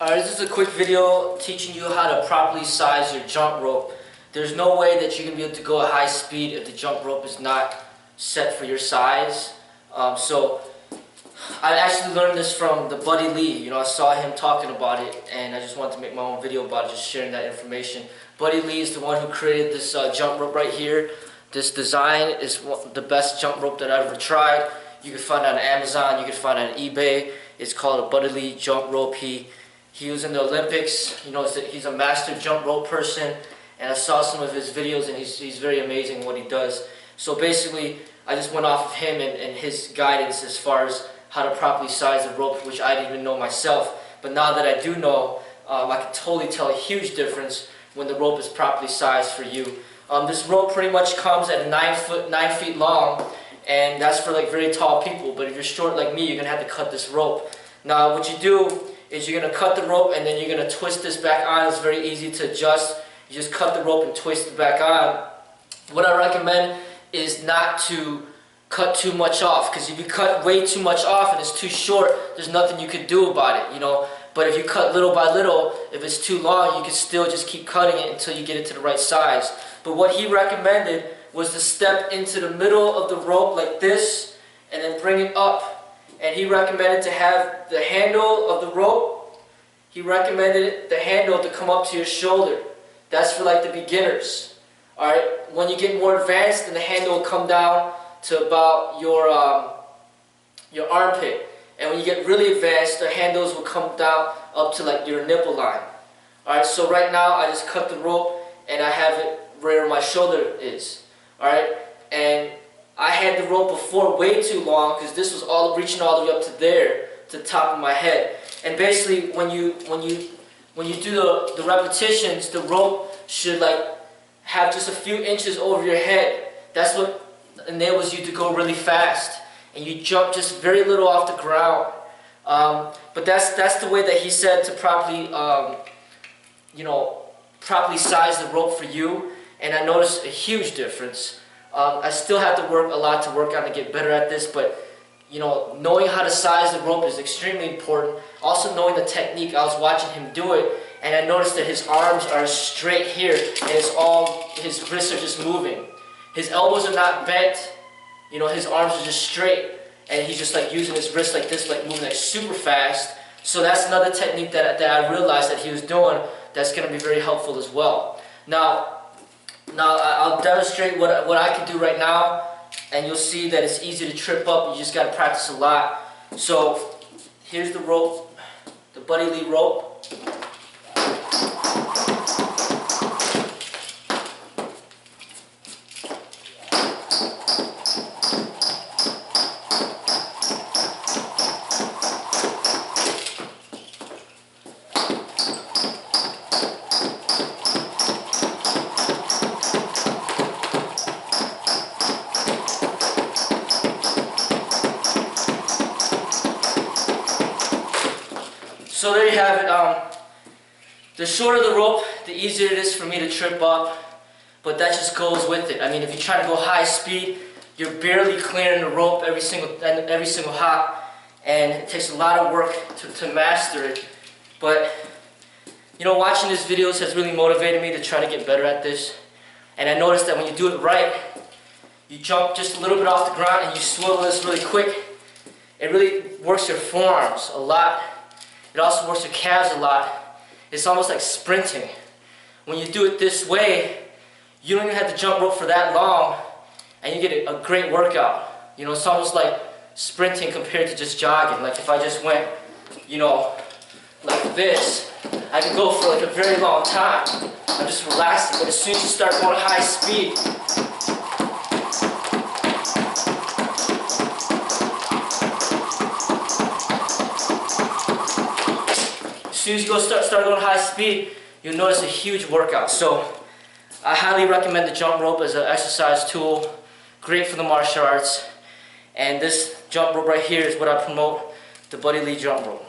Alright, this is a quick video teaching you how to properly size your jump rope. There's no way that you're going to be able to go at high speed if the jump rope is not set for your size. So I actually learned this from the Buddy Lee. You know, I saw him talking about it and I just wanted to make my own video about it, just sharing that information. Buddy Lee is the one who created this jump rope right here. This design is the best jump rope that I've ever tried. You can find it on Amazon, you can find it on eBay. It's called a Buddy Lee jump rope. He was in the Olympics. You know, he's a master jump rope person, and I saw some of his videos, and he's very amazing in what he does. So basically, I just went off of him and his guidance as far as how to properly size the rope, which I didn't even know myself. But now that I do know, I can totally tell a huge difference when the rope is properly sized for you. This rope pretty much comes at 9 feet long, and that's for like very tall people. But if you're short like me, you're gonna have to cut this rope. Now, what you do is you're going to cut the rope and then you're going to twist this back on. It's very easy to adjust. You just cut the rope and twist it back on. What I recommend is not to cut too much off, because if you cut way too much off and it's too short, there's nothing you can do about it, you know. But if you cut little by little, if it's too long, you can still just keep cutting it until you get it to the right size. But what he recommended was to step into the middle of the rope like this and then bring it up. And he recommended to have the handle of the rope, he recommended the handle to come up to your shoulder. That's for like the beginners. Alright, when you get more advanced, then the handle will come down to about your armpit. And when you get really advanced, the handles will come down up to like your nipple line. Alright, so right now I just cut the rope and I have it where my shoulder is. Alright, and I had the rope before way too long, because this was all reaching all the way up to there, to the top of my head. And basically, when you do the repetitions, the rope should like have just a few inches over your head. That's what enables you to go really fast, and you jump just very little off the ground. But that's the way that he said to properly, properly size the rope for you. And I noticed a huge difference. I still have to work a lot to work on to get better at this, but you know, knowing how to size the rope is extremely important. Also knowing the technique. I was watching him do it, and I noticed that his arms are straight here, and his wrists are just moving. His elbows are not bent. You know, his arms are just straight, and he's just like using his wrists like this, like moving like super fast. So that's another technique that I realized that he was doing that's going to be very helpful as well. Now I'll demonstrate what I can do right now, and you'll see that it's easy to trip up. You just got to practice a lot. So here's the rope, the Buddy Lee rope. So there you have it. The shorter the rope, the easier it is for me to trip up, but that just goes with it. I mean, if you're trying to go high speed, you're barely clearing the rope every single hop, and it takes a lot of work to master it. But you know, watching these videos has really motivated me to try to get better at this. And I noticed that when you do it right, you jump just a little bit off the ground and you swivel this really quick. It really works your forearms a lot. It also works your calves a lot. It's almost like sprinting. When you do it this way, you don't even have to jump rope for that long, and you get a great workout. You know, it's almost like sprinting compared to just jogging. Like if I just went, you know, like this, I could go for like a very long time. I'm just relaxing, but as soon as you start going high speed, as soon as you start going high speed, you'll notice a huge workout. So I highly recommend the jump rope as an exercise tool. Great for the martial arts. And this jump rope right here is what I promote, the Buddy Lee jump rope.